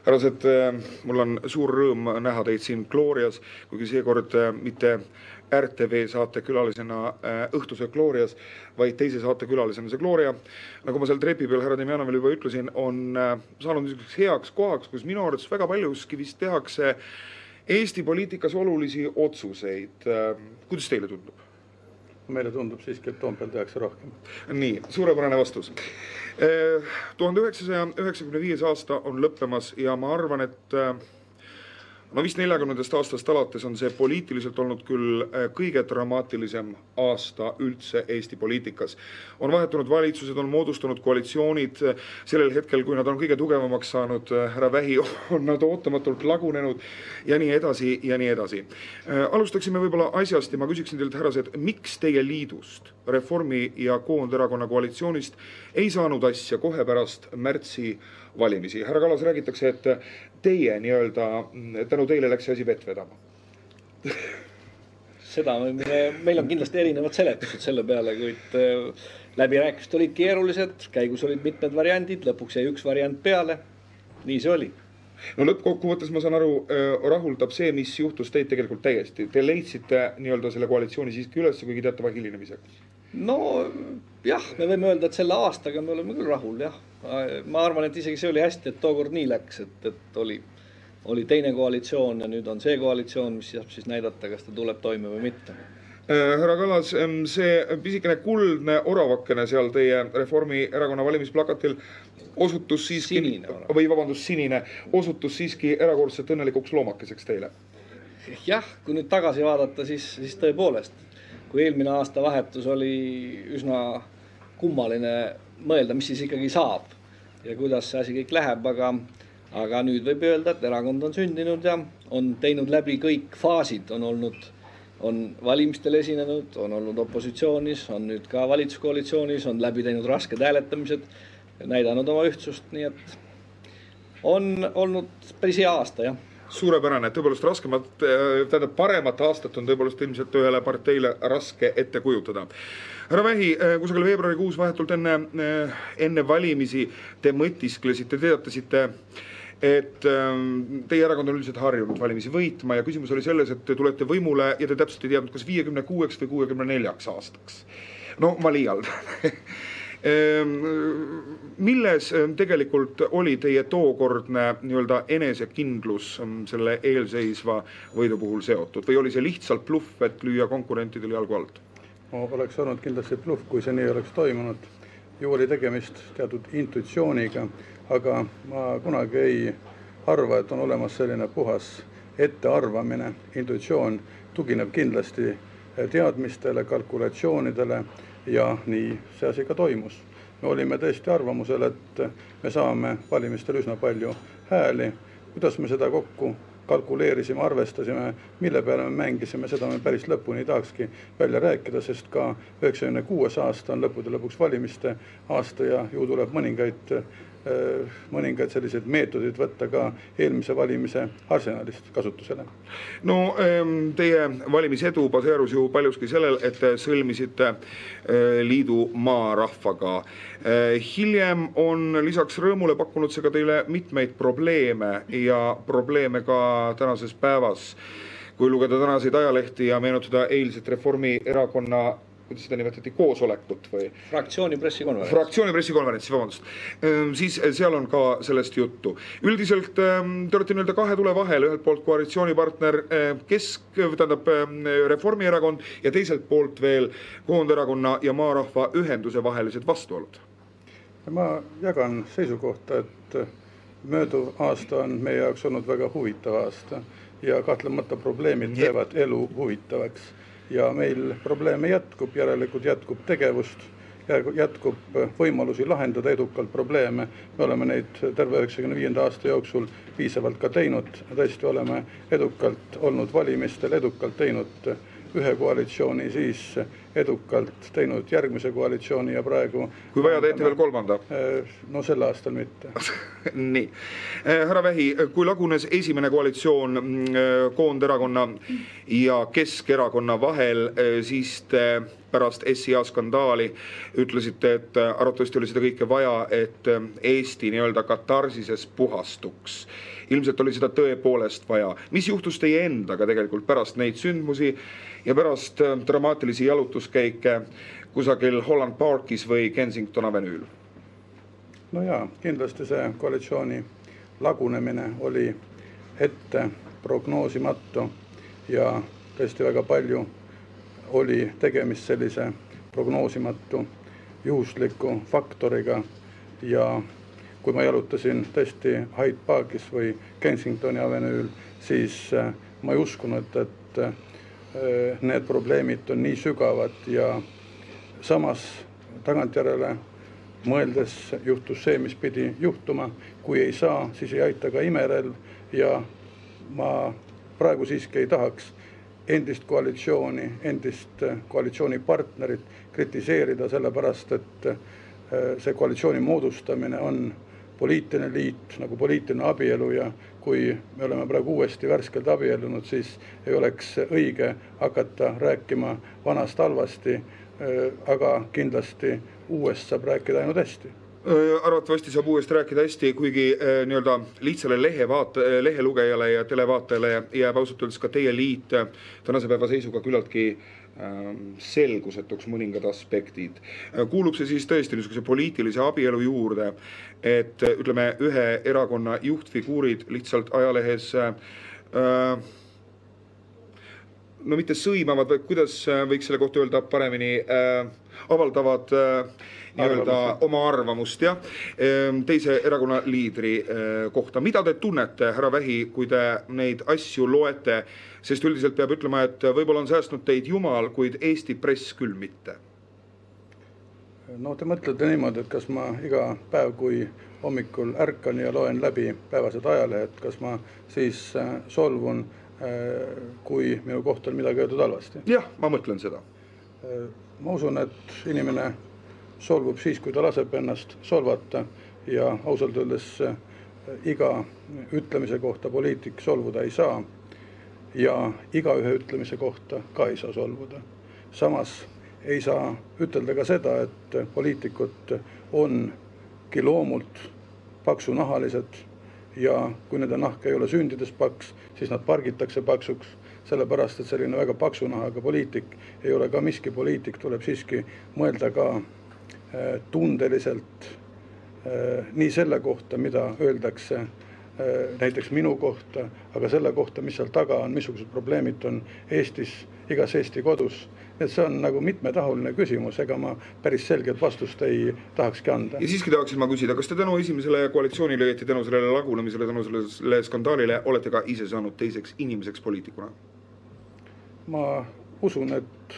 Härrased, mul on suur rõõm näha teid siin Glorias, kuigi seekord mitte RTV saate külalisena õhtuse Glorias, vaid teise saate külalisena. See Gloria, nagu ma seal trepi peal härra Demjanovile juba ütlesin, on saanud heaks kohaks, kus minu arvates väga paljuski vist tehakse Eesti poliitikas olulisi otsuseid. Kuidas teile tundub? Meile tundub siiski, et Toompeal tehakse rohkem. Nii, suurepärane vastus. 1995 aasta on lõppemas ja ma arvan, et vist 40. aastast alates on see poliitiliselt olnud küll kõige dramaatilisem aasta üldse Eesti poliitikas. On vahetunud valitsused, on moodustunud koalitsioonid, sellel hetkel, kui nad on kõige tugevamaks saanud, härra Vähi, on nad ootamatult lagunenud ja nii edasi ja nii edasi. Alustaksime võib-olla asjast ja ma küsiksin teilt, härrased, miks teie liidust, Reformi ja Koonderakonna koalitsioonist ei saanud asja kohe pärast märtsi valimisi? Härra Kallas, räägitakse, et teie tänu teile läks asi vett vedama. Seda meil on kindlasti erinevad seletused selle peale, kuid läbirääkimised olid keerulised, käigus olid mitmed variandid, lõpuks jäi üks variant peale. Nii see oli. No lõppkokkuvõttes ma saan aru, rahuldab see, mis juhtus teid tegelikult täiesti. Te leidsite selle koalitsiooni siiski üles, kuigi teatava hilinemisega. No jah, me võime öelda, et selle aastaga me oleme küll rahul, jah. Ma arvan, et isegi see oli hästi, et tookord nii läks, et oli teine koalitsioon ja nüüd on see koalitsioon, mis saab siis näidata, kas ta tuleb toime või mitte. Härra Kallas, see pisikene kuldne oravakene seal teie Reformierakonna valimisplakatil osutus siiski, sinine, osutus siiski erakordselt õnnelikuks loomakeseks teile. Jah, kui nüüd tagasi vaadata, siis tõepoolest, kui eelmine aasta vahetus oli üsna kummaline mõelda, mis siis ikkagi saab ja kuidas see asi kõik läheb, aga nüüd võib öelda, et erakond on sündinud ja on teinud läbi kõik faasid, on valimistel esinenud, on olnud opositsioonis, on nüüd ka valitsuskoalitsioonis, on läbi teinud rasked hääletamised, näidanud oma ühtsust, nii et on olnud päris hea aasta, jah. Suurepärane, et tõepoolest paremat aastat on tõepoolest ilmselt ühele parteile raske ette kujutada. Härra Vähi, kusagil veebruarikuus vahetult enne valimisi te mõtisklesite, teatasite, et teie erakond on üldiselt harjunud valimisi võitma ja küsimus oli selles, et te tulete võimule ja te täpselt ei teadnud, kas 56 või 64 aastaks. No ma liialdan. Milles tegelikult oli teie tookordne enesekindlus selle eelseisva võidu puhul seotud või oli see lihtsalt bluff, et lüüa konkurentidele jalgu alt? Oleks olnud kindlasti bluff, kui see nii oleks toimunud. Ju oli tegemist teatud intuitsiooniga, aga ma kunagi ei arva, et on olemas selline puhas ettearvamine. Intuitsioon tugineb kindlasti teadmistele, kalkulatsioonidele ja nii see asi ka toimus. Me olime tõesti arvamusel, et me saame valimistel üsna palju hääli. Kuidas me seda kokku kalkuleerisime, arvestasime, mille peale me mängisime, seda me päris lõpuni tahakski välja rääkida, sest ka 96 aasta on lõppude lõpuks valimiste aasta ja ju tuleb mõningaid selliseid meetodid võtta ka eelmise valimise arsenalist kasutusele. No teie valimisedu baseerus ju paljuski sellel, et te sõlmisite liidu maarahvaga. Hiljem on lisaks rõõmule pakkunud see ka teile mitmeid probleeme ja probleeme ka tänases päevas. Kui lugeda tänaseid ajalehti ja meenutada eilset Reformierakonna kuidas seda nimetati, koosolekut või? Fraktsiooni pressikonverentsi, vabandust. Siis seal on ka sellest juttu. Üldiselt te olete kahe tule vahel, ühelt poolt koalitsioonipartner Reformierakond ja teiselt poolt veel Koonderakonna ja maarahva ühenduse vahelised vastuolud. Ma jagan seisukohta, et mööduv aasta on meie jaoks olnud väga huvitav aasta ja kahtlemata probleemid teevad elu huvitavaks. Ja meil probleeme jätkub, järelikult jätkub tegevust, jätkub võimalusi lahendada edukalt probleeme. Me oleme neid terve 95. aasta jooksul piisavalt ka teinud. Tõesti oleme edukalt olnud valimistel, edukalt teinud ühe koalitsiooni, siis edukalt teinud järgmise koalitsiooni ja praegu... Kui vaja teete veel kolmanda? No sel aastal mitte. Nii. Härra Vähi, kui lagunes esimene koalitsioon Koonderakonna ja Keskerakonna vahel, siis te pärast SIA skandaali ütlesite, et arvatavasti oli seda kõike vaja, et Eesti nii-öelda katarsises puhastuks. Ilmselt oli seda tõepoolest vaja. Mis juhtus teie endaga tegelikult pärast neid sündmusi ja pärast dramaatilisi jalutuskäike kusagil Holland Parkis või Kensington Avenue'l? No jaa, kindlasti see koalitsiooni lagunemine oli ette prognoosimatu ja tõesti väga palju oli tegemist sellise prognoosimatu juhusliku faktoriga ja kui ma jalutasin tõesti Hyde Parkis või Kensingtoni Avenue'l, siis ma ei uskunud, et need probleemid on nii sügavad ja samas tagantjärele mõeldes juhtus see, mis pidi juhtuma. Kui ei saa, siis ei aita ka imerelv ja ma praegu siiski ei tahaks endist koalitsiooni partnerit kritiseerida, sellepärast, et see koalitsiooni moodustamine on poliitiline liit, nagu poliitiline abielu ja kui me oleme praegu uuesti värskelt abiellunud, siis ei oleks õige hakata rääkima vanast halvasti, aga kindlasti uuest saab rääkida ainult hästi. Arvatavasti saab uuest rääkida hästi, kuigi nii-öelda lihtsale lehelugejale ja televaatajale jääb ausalt öeldes ka teie liit tänase päeva seisuga küllaltki selgusetuks mõningad aspektid. Kuulub see siis tõesti niisuguse poliitilise abielu juurde, et ütleme ühe erakonna juhtfiguurid lihtsalt ajalehes no mitte sõimavad, vaid kuidas võiks selle kohta öelda paremini, avaldavad oma arvamust ja teise erakonna liidri kohta. Mida te tunnete, härra Vähi, kui te neid asju loete, sest üldiselt peab ütlema, et võib-olla on säästnud teid Jumal, kuid Eesti press küll mitte? No te mõtlete niimoodi, et kas ma iga päev, kui hommikul ärkan ja loen läbi päevased ajalehed, kas ma siis solvun, kui minu kohta on midagi öeldud halvasti? Jah, ma mõtlen seda. Ma usun, et inimene solvub siis, kui ta laseb ennast solvata ja ausalt öeldes iga ütlemise kohta poliitik solvuda ei saa ja iga ühe ütlemise kohta ka ei saa solvuda. Samas ei saa ütelda ka seda, et poliitikud ongi loomult paksunahalised ja kui nende nahk ei ole sündides paks, siis nad pargitakse paksuks, sellepärast, et selline väga paksunahaga poliitik ei ole ka miski poliitik, tuleb siiski mõelda ka tundeliselt nii selle kohta, mida öeldakse näiteks minu kohta, aga selle kohta, mis seal taga on, missugused probleemid on Eestis, igas Eesti kodus. Et see on nagu mitmetahuline küsimus, ega ma päris selgelt vastust ei tahakski anda. Ja siiski tahaksin ma küsida, kas te tänu esimesele koalitsioonile, tänu sellele lagunemisele, tänu sellele skandaalile olete ka ise saanud teiseks inimeseks poliitikuna? Ma usun, et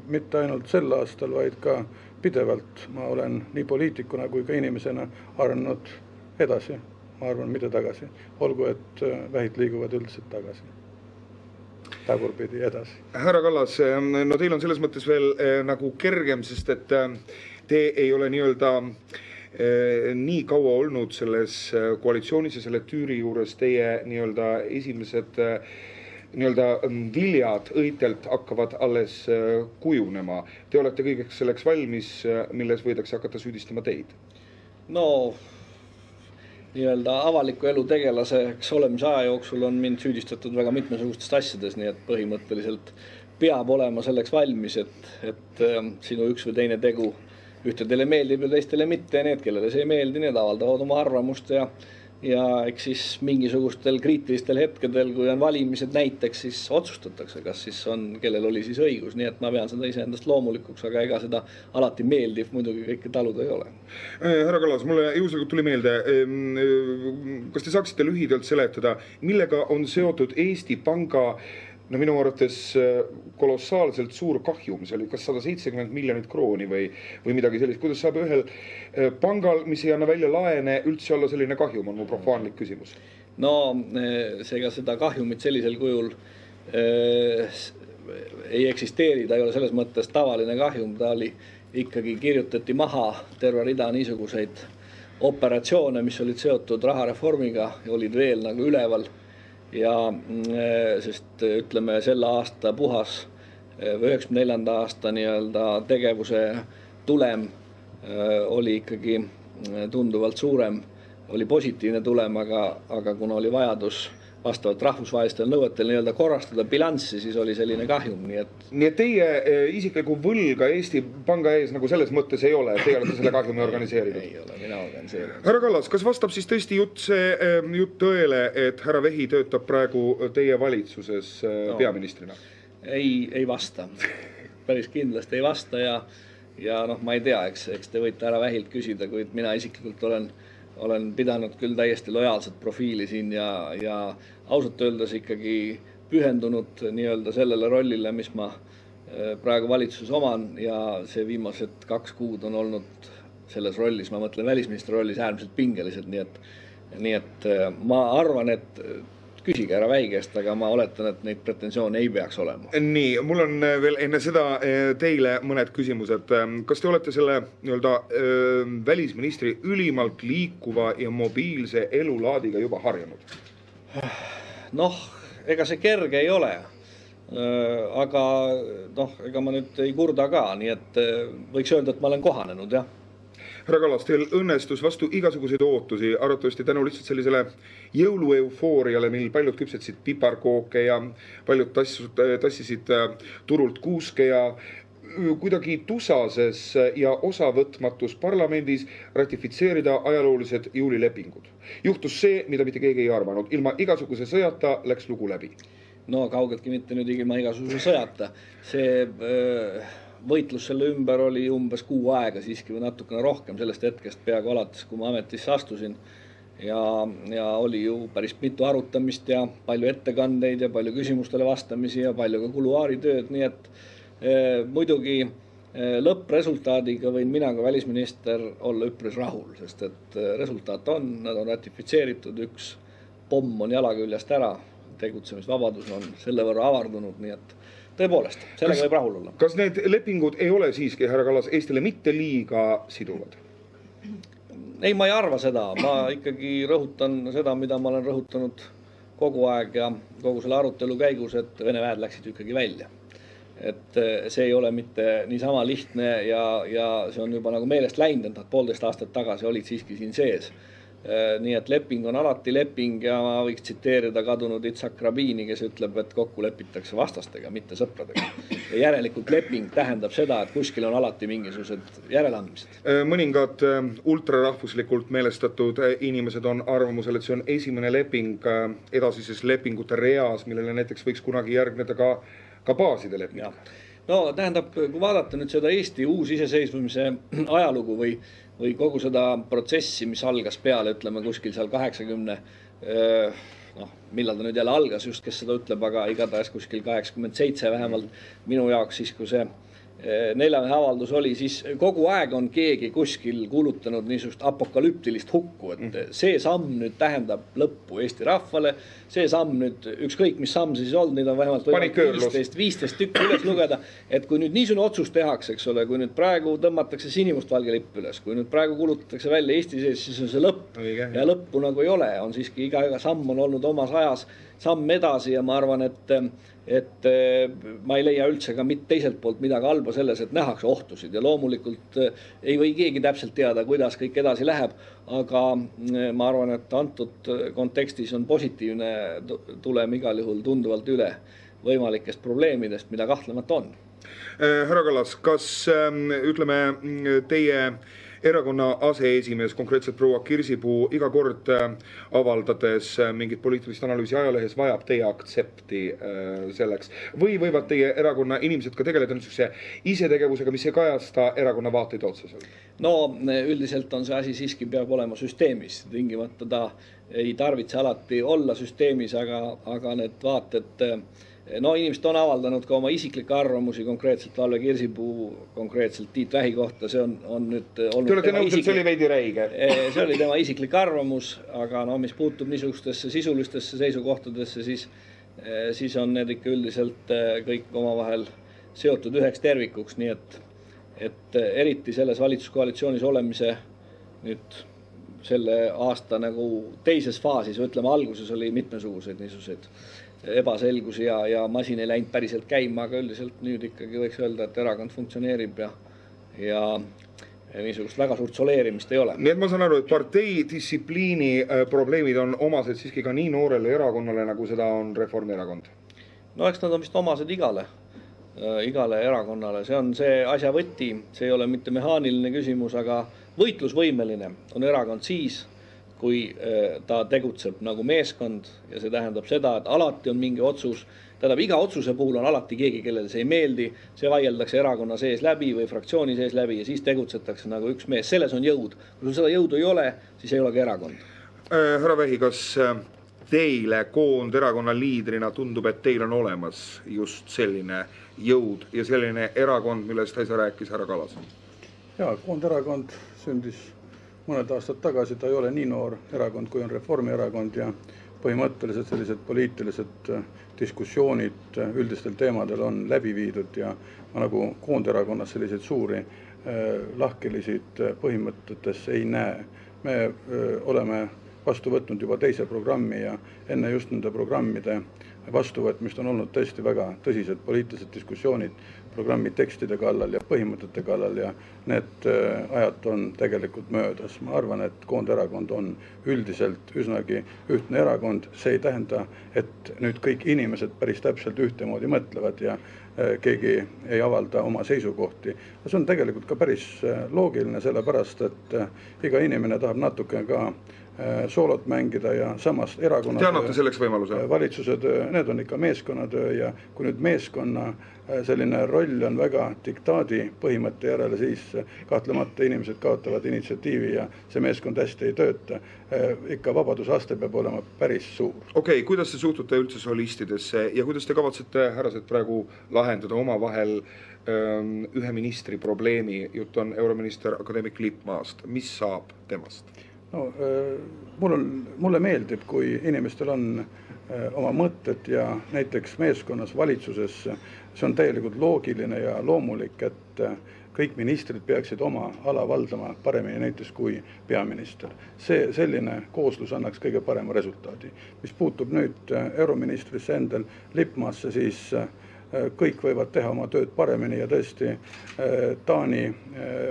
mitte ainult sel aastal, vaid ka pidevalt ma olen nii poliitikuna kui ka inimesena arenenud edasi. Ma arvan, mitte tagasi. Olgu, et vähid liiguvad üldiselt tagasi. Tagurpidi edasi. Härra Kallas, no teil on selles mõttes veel nagu kergem, sest et te ei ole nii-öelda nii kaua olnud selles koalitsioonis ja selle tüüri juures teie nii-öelda esimesed nii-öelda viljad õitelt hakkavad alles kujunema. Te olete kõigeks selleks valmis, milles võidakse hakata süüdistama teid? No, nii-öelda avaliku elu tegelaseks olemise aja jooksul on mind süüdistatud väga mitmesugustest asjades, nii et põhimõtteliselt peab olema selleks valmis, et sinu üks või teine tegu ühtedele meeldib ja teistele mitte ja need, kellele see ei meeldi, need avaldavad oma arvamust ja eks siis mingisugustel kriitilistel hetkedel, kui on valimised näiteks, siis otsustatakse, kas siis on, kellel oli siis õigus, nii et ma pean seda iseendast loomulikuks, aga ega seda alati meeldiv muidugi kõike taluda ei ole. Härra Kallas, mulle juhuslikult tuli meelde, kas te saaksite lühidalt seletada, millega on seotud Eesti Panga minu arvates kolossaalselt suur kahjum, see oli kas 170 miljonit krooni või midagi sellist. Kuidas saab ühel pangal, mis ei anna välja laene, üldse olla selline kahjum, on mu profaanlik küsimus? No seega seda kahjumit sellisel kujul ei eksisteeri, ta ei ole selles mõttes tavaline kahjum, ta oli ikkagi kirjutati maha terve rida niisuguseid operatsioone, mis olid seotud rahareformiga ja olid veel nagu üleval ja sest ütleme selle aasta puhas 94. aasta nii-öelda tegevuse tulem oli ikkagi tunduvalt suurem, oli positiivne tulem, aga kuna oli vajadus vastavalt rahvusvahelistel nõuetel nii-öelda korrastada bilanssi, siis oli selline kahjum. Nii et teie isikliku võlga Eesti Panga ees nagu selles mõttes ei ole, et teie olete selle kahjumi organiseerinud? Ei ole, mina organiseerinud. Härra Kallas, kas vastab siis tõesti jutt tõele, et härra Vehi töötab praegu teie valitsuses peaministrina? Ei vasta. Päris kindlasti ei vasta ja ma ei tea, eks te võite härra Vähilt küsida, kuid mina isiklikult olen pidanud küll täiesti lojaalset profiili siin ja ausalt öeldes ikkagi pühendunud nii-öelda sellele rollile, mis ma praegu valitsuses oman ja see viimased 2 kuud on olnud selles rollis, ma mõtlen välisministri rollis äärmiselt pingelised, nii et ma arvan, et küsige härra Vähi käest, aga ma oletan, et neid pretensioone ei peaks olema. Nii, mul on veel enne seda teile mõned küsimused. Kas te olete selle nii-öelda välisministri ülimalt liikuva ja mobiilse elulaadiga juba harjunud? Ega see kerge ei ole. Aga ega ma nüüd ei kurda ka, nii et võiks öelda, et ma olen kohanenud, jah. Härra Kallas, teil õnnestus vastu igasuguseid ootusi, arvatavasti tänu lihtsalt sellisele jõulueufooriale, mil paljud küpsetasid piparkooke ja paljud tassisid turult kuuske ja kuidagi tusases ja osavõtmatus parlamendis ratifitseerida ajaloolised juulilepingud. Juhtus see, mida mitte keegi ei arvanud. Ilma igasuguse sõjata läks lugu läbi. No kaugeltki mitte nüüd ilma igasuguse sõjata. See võitlus selle ümber oli umbes 6 aega siiski või natukene rohkem sellest hetkest peaaegu alates, kui ma ametisse astusin ja oli ju päris mitu arutamist ja palju ettekandeid ja palju küsimustele vastamisi ja palju ka kuluaaritööd, nii et muidugi lõppresultaadiga võin mina kui välisminister olla üpris rahul, sest et resultaat nad on ratifitseeritud, üks pomm on jala küljest ära, tegutsemisvabadus on selle võrra avardunud, nii et tõepoolest, sellega võib rahul olla. Kas need lepingud ei ole siiski, härra Kallas, Eestile mitte liiga siduvad? Ei, ma ei arva seda. Ma ikkagi rõhutan seda, mida ma olen rõhutanud kogu aeg ja kogu selle arutelu käigus, et Vene väed läksid ikkagi välja. Et see ei ole mitte niisama lihtne ja see on juba nagu meelest läinud, et nad 1,5 aastat tagasi olid siiski siin sees. Nii et leping on alati leping ja ma võiks tsiteerida kadunud Itzhak Rabini, kes ütleb, et kokku lepitakse vastastega, mitte sõpradega. Ja järelikult leping tähendab seda, et kuskil on alati mingisugused järeleandmised. Mõningad ultrarahvuslikult meelestatud inimesed on arvamusel, et see on esimene leping edasises lepingute reas, millele näiteks võiks kunagi järgneda ka baaside leping. No tähendab, kui vaadata nüüd seda Eesti uus iseseisvumise ajalugu või kogu seda protsessi, mis algas peale, ütleme kuskil seal 80, millal ta nüüd jälle algas just, kes seda ütleb, aga igatahes kuskil 87 vähemalt minu jaoks siis, kui see 4. avaldus oli, siis kogu aeg on keegi kuskil kuulutanud niisugust apokalüptilist hukku, et see samm nüüd tähendab lõppu Eesti rahvale, see samm nüüd, ükskõik mis samm siis olnud, neid on vähemalt 15 tükki üles lugeda, et kui nüüd niisugune otsus tehakse, eks ole, kui nüüd praegu tõmmatakse sinimustvalge lipp üles, kui nüüd praegu kuulutatakse välja Eesti sees, siis on see lõpp ja lõppu nagu ei ole, on siiski iga samm on olnud omas ajas samm edasi ja ma arvan, et ma ei leia üldse ka mitte teiselt poolt midagi halba selles, et nähakse ohtusid ja loomulikult ei või keegi täpselt teada, kuidas kõik edasi läheb, aga ma arvan, et antud kontekstis on positiivne tulem igal juhul tunduvalt üle võimalikest probleemidest, mida kahtlemata on. Härra Kallas, kas ütleme teie erakonna aseesimees, konkreetselt proua Kirsipuu, iga kord avaldades mingit poliitilist analüüsi ajalehes vajab teie aktsepti selleks? Või võivad teie erakonna inimesed ka tegeleda niisuguse isetegevusega, mis ei kajasta erakonna vaateid otseselt? No üldiselt on see asi siiski peab olema süsteemis. Tingimata ta ei tarvitse alati olla süsteemis, aga need vaated inimesed on avaldanud ka oma isiklikke arvamusi, konkreetselt Valve Kirsipuu, konkreetselt Tiit Vähi kohta, see on nüüd olnud Te olete nõudnud, see oli veidi räige. See oli tema isiklik arvamus, aga mis puutub niisugustesse sisulistesse seisukohtadesse, siis on need ikka üldiselt kõik omavahel seotud üheks tervikuks, nii et eriti selles valitsuskoalitsioonis olemise nüüd selle aasta nagu teises faasis, ütleme alguses oli mitmesuguseid niisuguseid ebaselgusi ja masin ei läinud päriselt käima, aga üldiselt nüüd ikkagi võiks öelda, et erakond funktsioneerib ja niisugust väga suurt soleerimist ei ole. Nii et ma saan aru, et partei distsipliini probleemid on omased siiski ka nii noorele erakonnale, nagu seda on Reformierakond? No eks nad on vist omased igale erakonnale. See on see asja võti, see ei ole mitte mehaaniline küsimus, aga võitlusvõimeline on erakond siis, kui ta tegutseb nagu meeskond ja see tähendab seda, et alati on mingi otsus, tähendab iga otsuse puhul on alati keegi, kellele see ei meeldi, see vaieldakse erakonna sees läbi või fraktsiooni sees läbi ja siis tegutsetakse nagu üks mees, selles on jõud. Kui sul seda jõudu ei ole, siis ei ole ka erakond. Härra Vähi, kas teile koonderakonna liidrina tundub, et teil on olemas just selline jõud ja selline erakond, millest äsja rääkis härra Kallas? Jaa, koonderakond sündis mõned aastad tagasi, ta ei ole nii noor erakond, kui on Reformierakond ja põhimõtteliselt sellised poliitilised diskussioonid üldistel teemadel on läbi viidud ja ma nagu koonderakonnas selliseid suuri lahkelisid põhimõtetesse ei näe. Me oleme vastu võtnud juba teise programmi ja enne just nende programmide vastuvõtmist on olnud tõesti väga tõsised poliitilised diskussioonid programmi tekstide kallal ja põhimõtete kallal ja need ajad on tegelikult möödas. Ma arvan, et koonderakond on üldiselt üsnagi ühtne erakond. See ei tähenda, et nüüd kõik inimesed päris täpselt ühtemoodi mõtlevad ja keegi ei avalda oma seisukohti. See on tegelikult ka päris loogiline, sellepärast, et iga inimene tahab natuke ka soolot mängida ja samas erakonnad, te annate selleks võimaluse? Valitsused, need on ikka meeskonnatöö ja kui nüüd meeskonna selline roll on väga diktaadi põhimõtte järele, siis kahtlemata inimesed kaotavad initsiatiivi ja see meeskond hästi ei tööta. Ikka vabadusaste peab olema päris suur. Okei, kuidas te suhtute üldse solistidesse ja kuidas te kavatsete, härrased, praegu lahendada oma vahel ühe ministri probleemi? Jutt on eurominister akadeemik Lippmaast. Mis saab temast? No, mulle meeldib, kui inimestel on oma mõtted ja näiteks meeskonnas, valitsuses, see on täielikult loogiline ja loomulik, et kõik ministrid peaksid oma ala valdama paremini näiteks kui peaminister. Selline kooslus annaks kõige parema resultaadi. Mis puutub nüüd euroministrisse endal Lippmaasse, siis kõik võivad teha oma tööd paremini ja tõesti Taani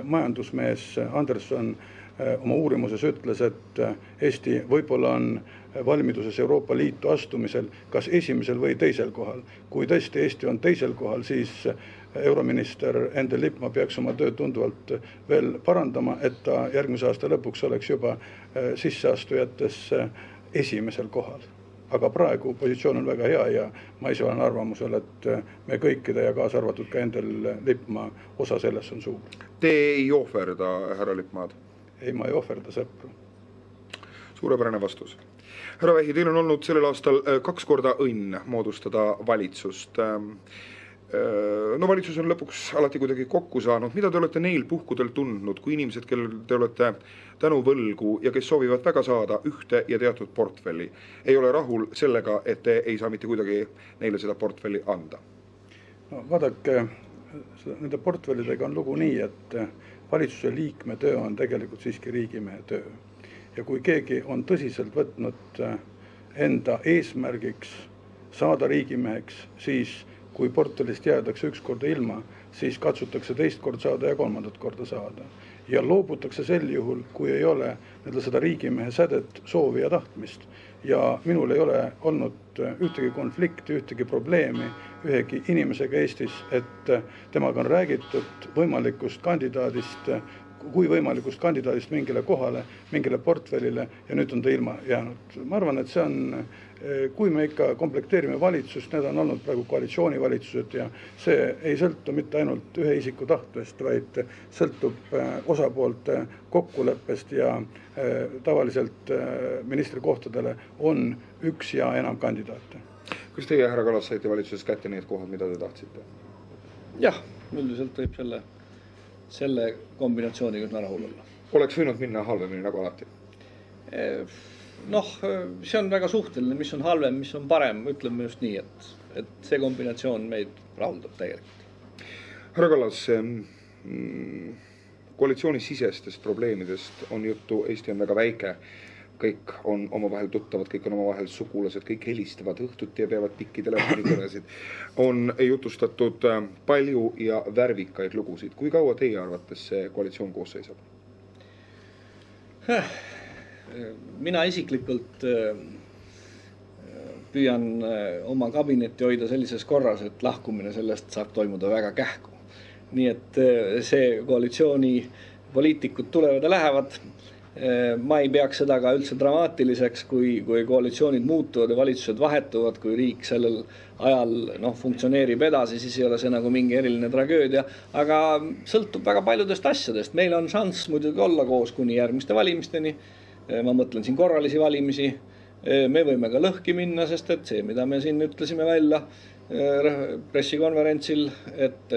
majandusmees Anderson oma uurimuses ütles, et Eesti võib-olla on valmiduses Euroopa Liitu astumisel kas esimesel või teisel kohal. Kui tõesti Eesti on teisel kohal, siis eurominister Endel Lippmaa peaks oma tööd tunduvalt veel parandama, et ta järgmise aasta lõpuks oleks juba sisseastujates esimesel kohal. Aga praegu positsioon on väga hea ja ma ise olen arvamusel, et me kõikide ja kaasa arvatud ka Endel Lippmaa osa selles on suur. Te ei ohverda härra Lippmaad? Ei, ma ei ohverda sõpru. Suurepärane vastus. Härra Vähi, teil on olnud sellel aastal 2 korda õnn moodustada valitsust. No valitsus on lõpuks alati kuidagi kokku saanud. Mida te olete neil puhkudel tundnud, kui inimesed, kellel te olete tänu võlgu ja kes soovivad väga saada ühte ja teatud portfelli, ei ole rahul sellega, et te ei saa mitte kuidagi neile seda portfelli anda? No, vaadake, nende portfellidega on lugu nii, et valitsuse liikme töö on tegelikult siiski riigimehe töö. Ja kui keegi on tõsiselt võtnud enda eesmärgiks saada riigimeheks, siis kui portfellist jäädakse üks korda ilma, siis katsutakse teist kord saada ja kolmandat korda saada. Ja loobutakse sel juhul, kui ei ole seda riigimehe sädet, soovi ja tahtmist. Ja minul ei ole olnud ühtegi konflikti, ühtegi probleemi ühegi inimesega Eestis, et temaga on räägitud võimalikust kandidaadist, kui võimalikust kandidaadist mingile kohale, mingile portfellile ja nüüd on ta ilma jäänud. Ma arvan, et see on, kui me ikka komplekteerime valitsust, need on olnud praegu koalitsioonivalitsused ja see ei sõltu mitte ainult ühe isiku tahtest, vaid sõltub osapoolte kokkuleppest ja tavaliselt ministrikohtadele on üks ja enam kandidaate. Kas teie, härra Kallas, saite valitsuses kätte need kohad, mida te tahtsite? Jah, üldiselt võib selle kombinatsiooniga üsna rahul olla. Oleks võinud minna halvemini nagu alati? noh, see on väga suhteline, mis on halvem, mis on parem, ütleme just nii, et see kombinatsioon meid rahuldab tegelikult. Härra Kallas, koalitsioonisisestest probleemidest on juttu, Eesti on väga väike, kõik on omavahel tuttavad, kõik on omavahel sugulased, kõik helistavad õhtuti ja peavad pikki telefonikõnesid. On jutustatud palju ja värvikaid lugusid. Kui kaua teie arvates see koalitsioon koos seisab? Mina isiklikult püüan oma kabinetti hoida sellises korras, et lahkumine sellest saab toimuda väga kähku. Nii et see koalitsiooni poliitikud tulevad ja lähevad. Ma ei peaks seda ka üldse dramaatiliseks, kui koalitsioonid muutuvad ja valitsused vahetuvad, kui riik sellel ajal funktsioneerib edasi, siis ei ole see nagu mingi eriline tragöödia, aga sõltub väga paljudest asjadest. Meil on šanss muidugi olla koos kuni järgmiste valimisteni. Ma mõtlen siin korralisi valimisi. Me võime ka lõhki minna, sest et see, mida me siin ütlesime välja pressikonverentsil, et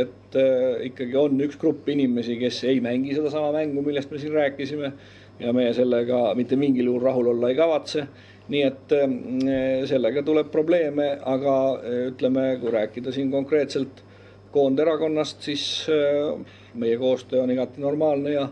ikkagi on üks grupp inimesi, kes ei mängi seda sama mängu, millest me siin rääkisime, ja me sellega mitte mingil juhul rahul olla ei kavatse. Nii et sellega tuleb probleeme, aga ütleme, kui rääkida siin konkreetselt Koonderakonnast, siis meie koostöö on igati normaalne ja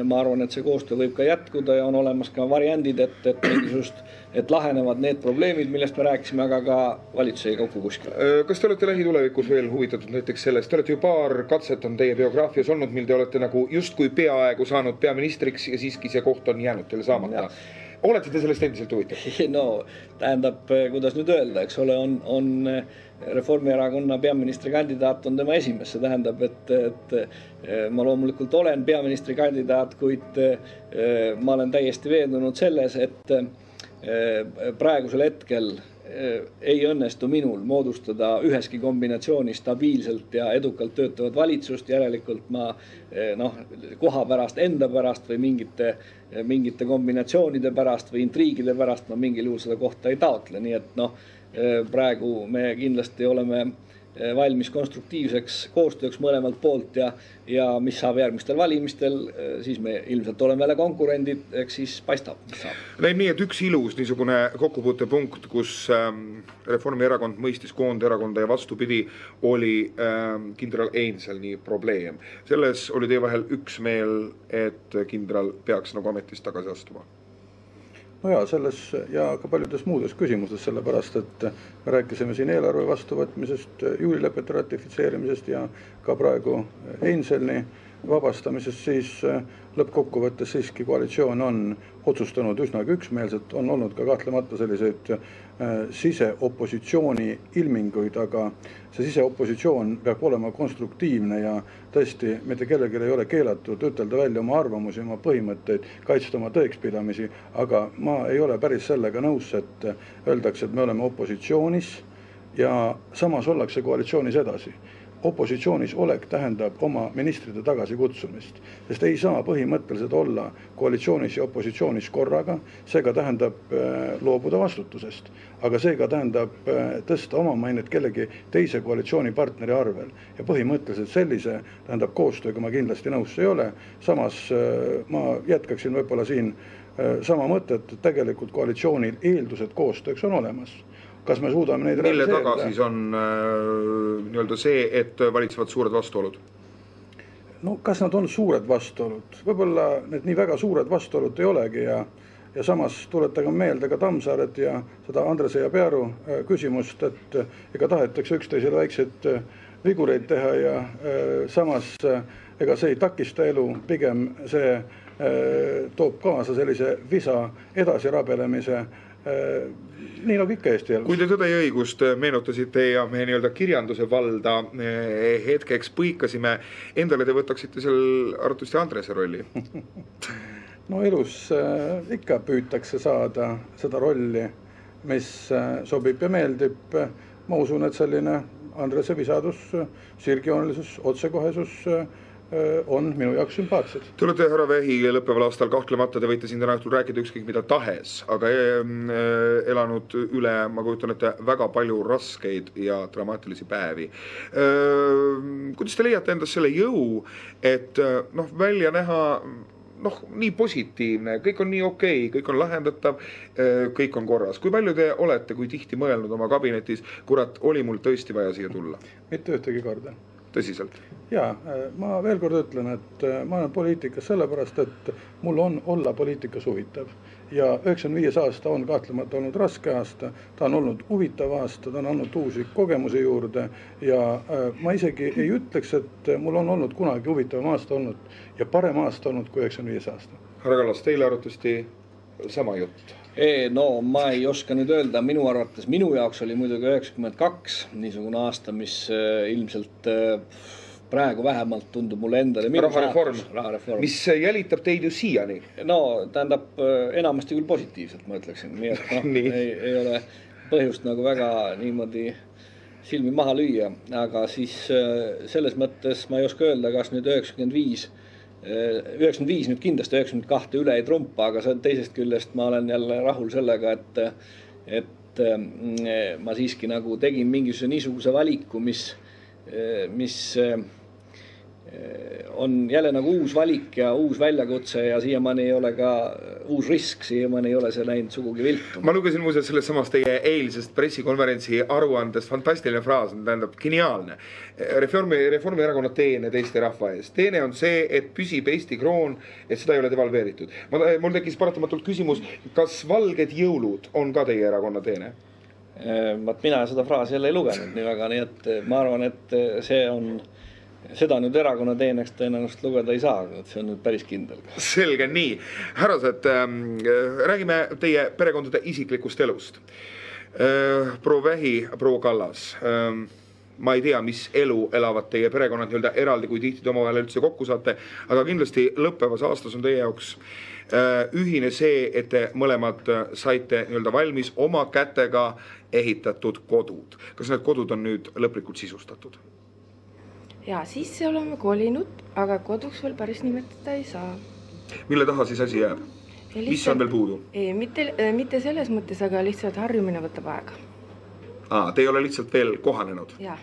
ma arvan, et see koostöö võib ka jätkuda ja on olemas ka variandid, et lahenevad need probleemid, millest me rääkisime, aga ka valitsus ei kokku kuskil. Kas te olete lähitulevikus veel huvitatud näiteks sellest? Te olete ju paar katset on teie biograafias olnud, mil te olete nagu justkui peaaegu saanud peaministriks ja siiski see koht on jäänud teile saamata. Olete te sellest endiselt huvitatud? No, tähendab, kuidas nüüd öelda, eks ole, on Reformierakonna peaministri kandidaat on tema esimees. See tähendab, et ma loomulikult olen peaministri kandidaat, kuid ma olen täiesti veendunud selles, et praegusel hetkel ei õnnestu minul moodustada üheski kombinatsioonis stabiilselt ja edukalt töötavat valitsust. Järelikult ma koha pärast, enda pärast või mingite kombinatsioonide pärast või intriigide pärast ma mingil juhul seda kohta ei taotle. Nii et praegu me kindlasti oleme valmis konstruktiivseks koostööks mõlemalt poolt ja mis saab järgmistel valimistel, siis me ilmselt oleme jälle konkurendid, eks siis paistab, mis saab. Näib nii, et üks ilus niisugune kokkupuutepunkt, kus Reformierakond mõistis Koonderakonda ja vastupidi, oli kindral Einsalni probleem. Selles oli teie vahel üksmeel, et kindral peaks nagu ametist tagasi astuma? No ja selles ja ka paljudes muudes küsimustes, sellepärast, et me rääkisime siin eelarve vastuvõtmisest, juulilepete ratifitseerimisest ja ka praegu Einsalni vabastamisest, siis lõppkokkuvõttes siiski koalitsioon on otsustanud üsnagi üksmeelselt, on olnud ka kahtlemata selliseid siseopositsiooni ilminguid, aga see siseopositsioon peab olema konstruktiivne ja tõesti mitte kellelgi ei ole keelatud ütelda välja oma arvamusi, oma põhimõtteid, kaitsta oma tõekspidamisi, aga ma ei ole päris sellega nõus, et öeldakse, et me oleme opositsioonis ja samas ollakse koalitsioonis edasi. Opositsioonis olek tähendab oma ministrite tagasi kutsumist, sest ei saa põhimõtteliselt olla koalitsioonis ja opositsioonis korraga, seega tähendab loobuda vastutusest, aga seega tähendab tõsta oma mainet kellegi teise koalitsioonipartneri arvel ja põhimõtteliselt sellise tähendab koostööga ma kindlasti nõus ei ole, samas ma jätkaksin võib-olla siin sama mõtet, et tegelikult koalitsioonil eeldused koostööks on olemas. Kas me suudame neid realiseerida? Mille taga siis on see, et valitsevad suured vastuolud? No kas nad on suured vastuolud? Võib-olla need nii väga suured vastuolud ei olegi ja samas tuletage meelde ka Tammsaaret ja seda Andrese ja Pearu küsimust, et ega tahetakse üksteisele väikseid vigureid teha ja samas ega see ei takista elu, pigem see toob kaasa sellise visa edasirabelemise nii nagu ikka Eesti elus. Kui te Tõde ja õigust meenutasite ja me kirjanduse valda hetkeks põikasime, endale te võtaksite seal arvatavasti Andrese rolli? No elus ikka püütakse saada seda rolli, mis sobib ja meeldib. Ma usun, et selline Andrese visadus, sirgjoonelisus, otsekohesus on minu jaoks sümpaatsed. Te olete härra Vähi lõppeval aastal kahtlemata, te võite siin täna õhtul rääkida ükskõik mida tahes, aga elanud üle, ma kujutan ette, väga palju raskeid ja dramaatilisi päevi. Kuidas te leiate endas selle jõu, et välja näha nii positiivne, kõik on nii okei, kõik on lahendatav, kõik on korras. Kui palju te olete, kui tihti mõelnud oma kabinetis, kurat, oli mul tõesti vaja siia tulla? Mitte ühtegi korda. Tõsiselt? Jaa, ma veel kord ütlen, et ma olen poliitikas sellepärast, et mul on olla poliitikas huvitav. Ja 95 aasta on kahtlemata olnud raske aasta, ta on olnud huvitav aasta, ta on andnud uusi kogemusi juurde ja ma isegi ei ütleks, et mul on olnud kunagi huvitavam aasta olnud ja parem aasta olnud kui 95 aasta. Härra Kallas, teile arvatavasti sama jutt? No ma ei oska nüüd öelda, minu arvates minu jaoks oli muidugi 92 niisugune aasta, mis ilmselt praegu vähemalt tundub mulle endale. Rahareform, mis jälitab teid ju siiani. No tähendab enamasti küll positiivselt, ma ütleksin. Nii et ei ole põhjust nagu väga niimoodi silmi maha lüüa, aga siis selles mõttes ma ei oska öelda, kas nüüd 95 nüüd kindlasti 92 üle ei trumpa, aga teisest küljest ma olen jälle rahul sellega, et ma siiski nagu tegin mingisuguse niisuguse valiku, mis on jälle nagu uus valik ja uus väljakutse ja siiamaani ei ole ka uus risk, siiamaani ei ole see läinud sugugi viltu. Ma lugesin muuseas sellest samast teie eilsest pressikonverentsi aruandest, fantastiline fraas, tähendab geniaalne. Reformierakonna teene teiste rahva ees. Teene on see, et püsib Eesti kroon, et seda ei ole devalveeritud. Mul tekkis paratamatult küsimus, kas valged jõulud on ka teie erakonna teene? Mina seda fraasi jälle ei lugenud nii väga, nii et ma arvan, et seda nüüd erakonna teeneks tõenäoliselt lugeda ei saa, et see on nüüd päris kindel. Selge, nii. Härrased, räägime teie perekondade isiklikust elust. Proua Vähi, proua Kallas, ma ei tea, mis elu elavad teie perekonnad nii-öelda eraldi, kui tihti te omavahel üldse kokku saate, aga kindlasti lõppevas aastas on teie jaoks ühine see, et te mõlemad saite nii-öelda valmis oma kätega ehitatud kodud. Kas need kodud on nüüd lõplikult sisustatud? Ja sisse oleme kolinud, aga koduks veel päris nimetada ei saa. Mille taha siis asi jääb? Mis on veel puudu? Mitte selles mõttes, aga lihtsalt harjumine võtab aega. Te ei ole lihtsalt veel kohanenud? Jaa.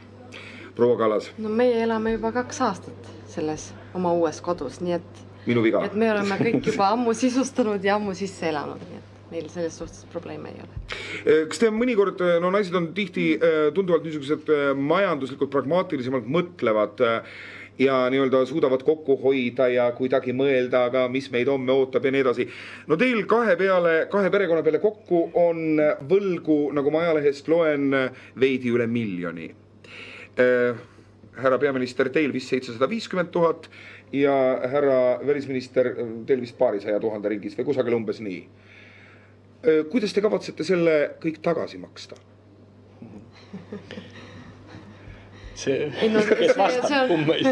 Proua Kallas? No meie elame juba 2 aastat selles oma uues kodus, nii et minu viga. Et me oleme kõik juba ammu sisustanud ja ammu sisse elanud, nii et meil selles suhtes probleeme ei ole. Kas te mõnikord, naised on tihti tunduvalt niisugused majanduslikult pragmaatilisemalt mõtlevad ja nii-öelda suudavad kokku hoida ja kuidagi mõelda, aga mis meid homme ootab ja nii edasi. No teil kahe perekonna peale kokku on võlgu, nagu ma ajalehest loen, veidi üle 1 miljoni. Härra peaminister, teil vist 750 000 ja härra välisminister, teil vist 200 000 ringis või kusagil umbes nii. Kuidas te kavatsete selle kõik tagasi maksta? Kes vastab kummeid?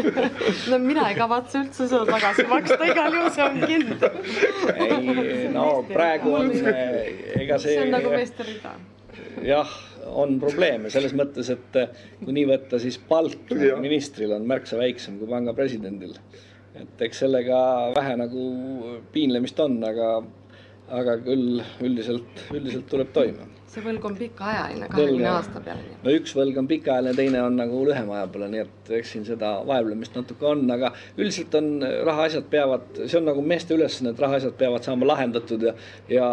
No mina ei kavatse üldse seda tagasi maksta, igal juhul see on kindel. No praegu on see on nagu meesterida. Jah, on probleeme selles mõttes, et kui nii võtta, siis palk ministril on märksa väiksem kui panga presidendil. Et eks sellega vähe nagu piinlemist on, aga küll üldiselt tuleb toime. See võlg on pikaajaline, 20 aasta peale. No üks võlg on pikaajaline, teine on nagu lühema aja peale, nii et eks siin seda vaevlemist natuke on, aga üldiselt on rahaasjad peavad, see on nagu meeste ülesanne, et rahaasjad peavad saama lahendatud ja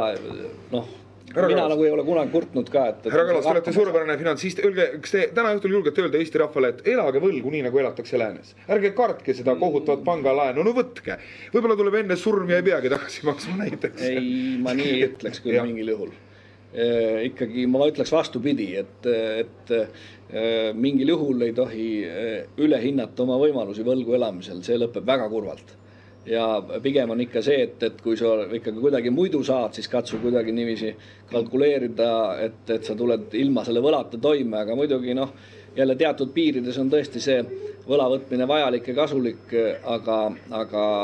mina nagu ei ole kunagi kurtnud ka. Härra Kallas, te olete suurepärane finantsist. Öelge, kas te täna õhtul julgete öelda Eesti rahvale, et elage võlgu nii, nagu elatakse läänes? Ärge kartke seda kohutavat pangalaenu, no võtke. Võib-olla tuleb enne surm ja ei peagi tagasi maksma näiteks. Ei, ma nii ei ütleks küll mingil juhul. Ikkagi ma ütleks vastupidi, et mingil juhul ei tohi üle hinnata oma võimalusi võlgu elamisel, see lõpeb väga kurvalt. Ja pigem on ikka see, et kui sa ikkagi kuidagi muidu saad, siis katsu kuidagi niiviisi kalkuleerida, et sa tuled ilma selle võlata toime, aga muidugi jälle teatud piirides on tõesti see võlavõtmine vajalik ja kasulik, aga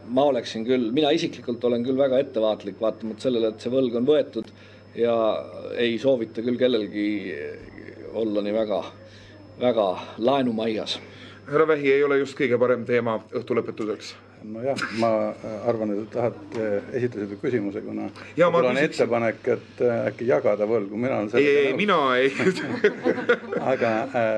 ma oleksin küll, mina isiklikult olen küll väga ettevaatlik vaatamata sellele, et see võlg on võetud ja ei soovita küll kellelgi olla nii väga laenumaias. Härra Vähi ei ole just kõige parem teema õhtulõpetuseks. Nojah, ma arvan, et tahate esitada küsimuse, kuna Ja mul on küsiksin... ettepanek, et äkki jagada võlgu. Ei, mina ei. Aga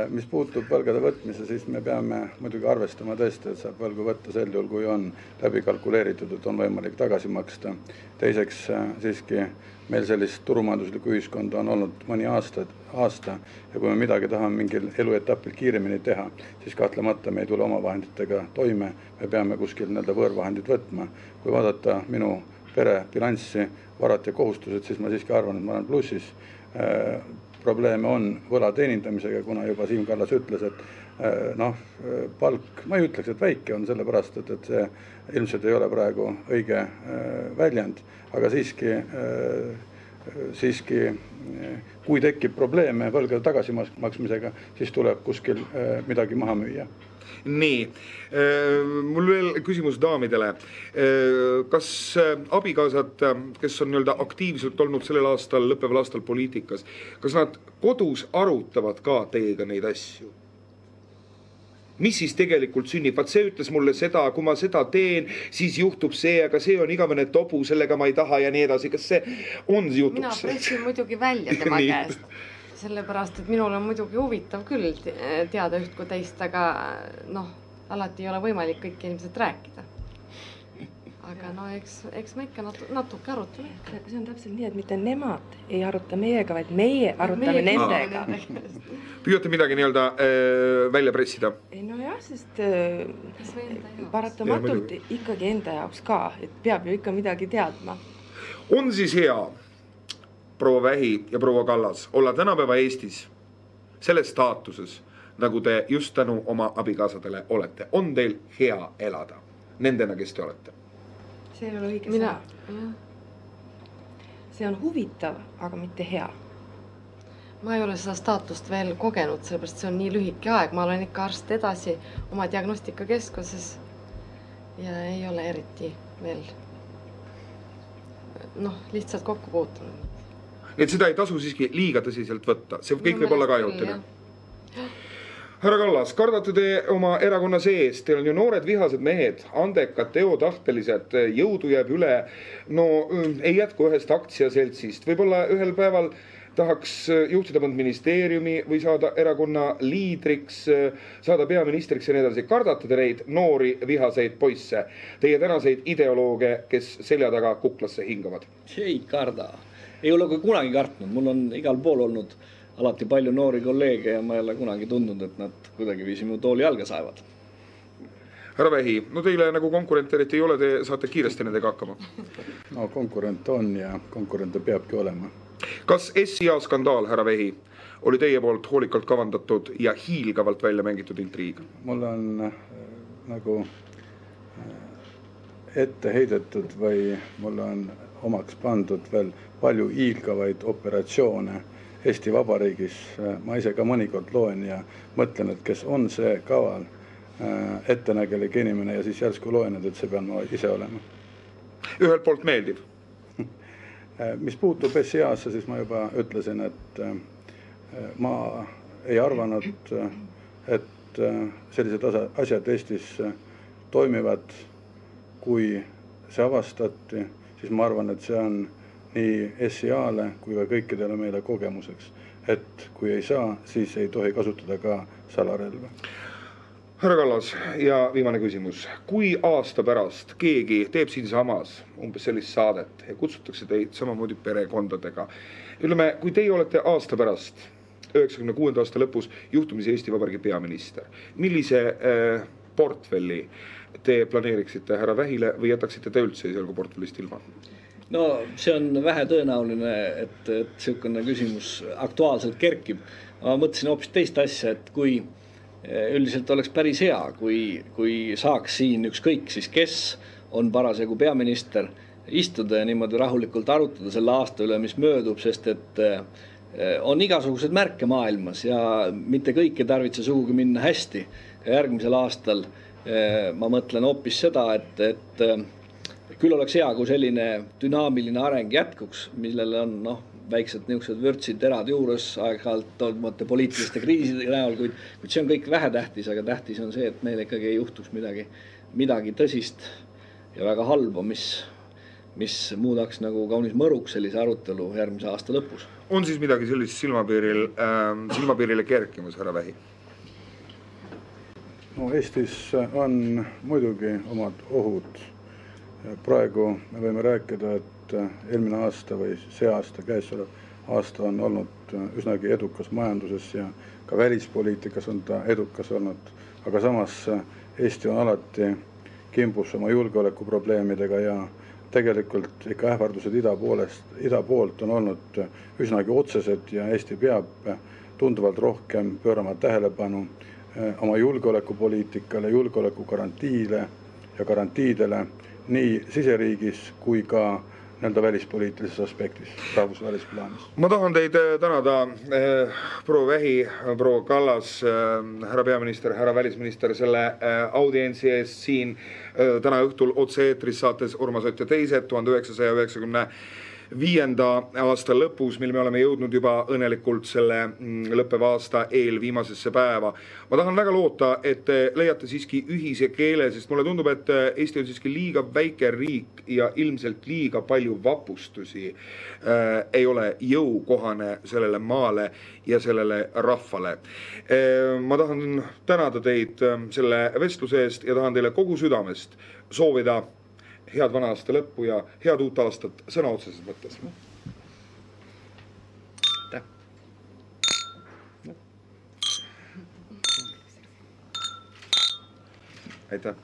mis puutub võlgade võtmise, siis me peame muidugi arvestama tõesti, et saab võlgu võtta sel juhul, kui on läbi kalkuleeritud, et on võimalik tagasi maksta. Teiseks siiski meil sellist turumajanduslikku ühiskonda on olnud mõni aasta ja kui me midagi tahame mingil eluetapil kiiremini teha, siis kahtlemata me ei tule oma vahenditega toime, me peame kuskil võõrvahendid võtma. Kui vaadata minu pere bilanssi, varad ja kohustused, siis ma siiski arvan, et ma olen plussis. Probleeme on võla teenindamisega, kuna juba Siim Kallas ütles, et palk, ma ei ütleks, et väike on sellepärast, et see ilmselt ei ole praegu õige väljend, aga siiski kui tekib probleeme võlgade tagasimaksmisega, siis tuleb kuskil midagi maha müüa. Nii, mul veel küsimus daamidele. Kas abikaasad, kes on aktiivselt olnud sellel aastal, lõppeval aastal poliitikas, kas nad kodus arutavad ka teiega neid asju? Mis siis tegelikult sünnib? Vaat see ütles mulle seda, kui ma seda teen, siis juhtub see, aga see on igavene tobu, sellega ma ei taha ja nii edasi. Kas see on jutuks? Mina pressin muidugi välja tema käest. Sellepärast, et minul on muidugi huvitav küll teada üht kui teist, aga alati ei ole võimalik kõiki inimesed rääkida. Aga eks me ikka natuke arutame. See on täpselt nii, et mitte nemad ei aruta meiega, vaid meie arutame nendega. Püüate midagi välja pressida? Nojah, sest paratamatult ikkagi enda jaoks ka, et peab ju ikka midagi teadma. On siis hea, proua Vähi ja proua Kallas, olla tänapäeva Eestis selles staatuses, nagu te just tänu oma abikaasadele olete? On teil hea elada nendena, kes te olete? See ei ole õige sõna. See on huvitav, aga mitte hea. Ma ei ole seda staatust veel kogenud, sellepärast see on nii lühike aeg. Ma olen ikka arst edasi oma diagnostikakeskuses ja ei ole eriti veel lihtsalt kokku puutunud. Nii et seda ei tasu siiski liiga tõsiselt võtta. See kõik võib olla ka ajutine. Härra Kallas, kardate te oma erakonna sees, teil on ju noored vihased mehed, andekad, teotahtelised, jõudu jääb üle, ei jätku ühest aktsiaseltsist, võib-olla ühel päeval tahaks juhtida mõnd ministeeriumi või saada erakonna liidriks, saada peaministriks ja nii edasi. Kardate te neid noori vihaseid poisse, teie tänaseid ideolooge, kes selja taga kuklasse hingavad? Ei karda. Ei ole kunagi kartnud. Mul on igal pool olnud alati palju noori kolleege ja ma ei ole kunagi tundnud, et nad kuidagi viisi mu tooli jalga saevad. Härra Vähi, teile nagu konkurente eriti ei ole, te saate kiiresti nendega hakkama? Konkurent on ja konkurente peabki olema. Kas SIA skandaal, härra Vähi, oli teie poolt hoolikalt kavandatud ja hiilgavalt välja mängitud intriig? Mul on nagu ette heidetud või mul on omaks pandud veel palju hiilgavaid operatsioone Eesti Vabariigis. Ma ise ka mõnikord loen ja mõtlen, et kes on see kaval ettenägelik inimene ja siis järsku loen, et see pean ma ise olema. Ühelt poolt meeldib? Mis puutub SIA-sse, siis ma juba ütlesin, et ma ei arvanud, et sellised asjad Eestis toimivad. Kui see avastati, siis ma arvan, et see on nii SIA-le kui ka kõikidele meile kogemuseks, et kui ei saa, siis ei tohi kasutada ka salarelva. Härra Kallas, ja viimane küsimus. Kui aasta pärast keegi teeb siin samas umbes sellist saadet ja kutsutakse teid samamoodi perekondadega, ütleme, kui teie olete aasta pärast 96. aasta lõpus juhtumisi Eesti Vabariigi peaminister, millise portfelli te planeeriksite härra Vähile või jätaksite te üldse esialgu portfellist ilma? See on vähe tõenäoline, et selline küsimus aktuaalselt kerkib. Ma mõtlesin hoopis teist asja, et kui üldiselt oleks päris hea, kui saaks siin ükskõik siis kes on parasjagu peaminister, istuda ja niimoodi rahulikult arutada selle aasta üle, mis möödub, sest et on igasugused märke maailmas ja mitte kõik ei tarvitse sugugi minna hästi. Ja järgmisel aastal ma mõtlen hoopis seda, et küll oleks hea, kui selline dünaamiline areng jätkuks, millel on väiksed niisugused vürtsid terad juures aeg-ajalt toimuvate poliitiliste kriiside näol, kuid see on kõik vähetähtis, aga tähtis on see, et meil ikkagi ei juhtuks midagi midagi tõsist ja väga halba, mis muudaks nagu kaunis mõruks sellise arutelu järgmise aasta lõpus. On siis midagi sellist silmapiirile kerkimas, härra Vähi? No Eestis on muidugi omad ohud. Praegu me võime rääkida, et eelmine aasta või see aasta, käesolev aasta on olnud üsnagi edukas majanduses ja ka välispoliitikas on ta edukas olnud, aga samas Eesti on alati kimbus oma julgeolekuprobleemidega ja tegelikult ikka ähvardused ida poolt on olnud üsnagi otsesed ja Eesti peab tunduvalt rohkem pöörama tähelepanu oma julgeolekupoliitikale, julgeolekugarantiile ja garantiidele nii siseriigis kui ka välispoliitilises aspektis, rahvusvahelises plaanis. Ma tahan teid tänada, proua Vähi, proua Kallas, härra peaminister, härra välisminister selle audientsi eest siin täna õhtul otse-eetris saates Urmas Ott ja teised 1995. aasta lõpus, mil me oleme jõudnud juba õnnelikult selle lõppeva aasta eelviimasesse päeva. Ma tahan väga loota, et te leiate siiski ühise keele, sest mulle tundub, et Eesti on siiski liiga väike riik ja ilmselt liiga palju vapustusi ei ole jõukohane sellele maale ja sellele rahvale. Ma tahan tänada teid selle vestluse eest ja tahan teile kogu südamest soovida head vana aasta lõppu ja head uut aastat sõna otseses mõttes. Aitäh.